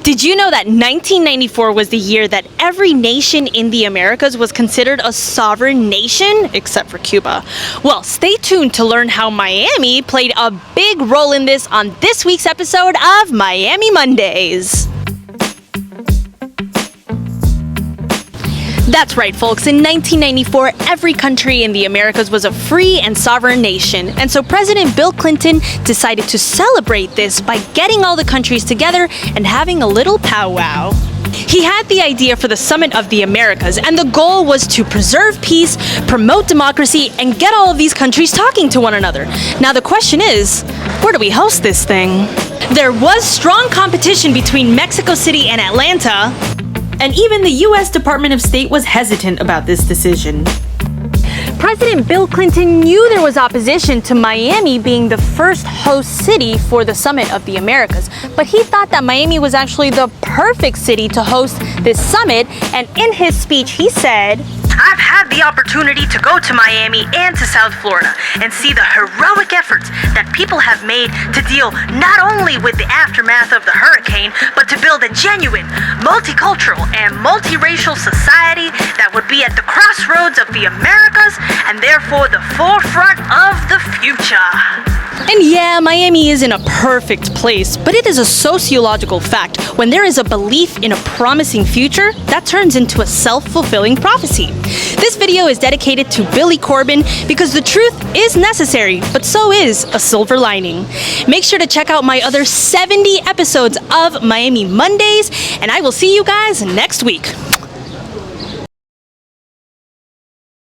Did you know that 1994 was the year that every nation in the Americas was considered a sovereign nation, except for Cuba? Well, stay tuned to learn how Miami played a big role in this on this week's episode of Miami Mondays. That's right, folks. In 1994, every country in the Americas was a free and sovereign nation. And so President Bill Clinton decided to celebrate this by getting all the countries together and having a little powwow. He had the idea for the Summit of the Americas, and the goal was to preserve peace, promote democracy, and get all of these countries talking to one another. Now the question is, where do we host this thing? There was strong competition between Mexico City and Atlanta, and even the U.S. Department of State was hesitant about this decision. President Bill Clinton knew there was opposition to Miami being the first host city for the Summit of the Americas, but he thought that Miami was actually the perfect city to host this summit, and in his speech he said, "I've had the opportunity to go to Miami and to South Florida and see the heroic efforts that people have made to deal not only with the aftermath of the hurricane, but to build a genuine, multicultural, and multiracial society that would be at the crossroads of the Americas and therefore the forefront of the future." And yeah, Miami isn't a perfect place, but it is a sociological fact. When there is a belief in a promising future, that turns into a self-fulfilling prophecy. This video is dedicated to Billy Corbin because the truth is necessary, but so is a silver lining. Make sure to check out my other 70 episodes of Miami Mondays, and I will see you guys next week.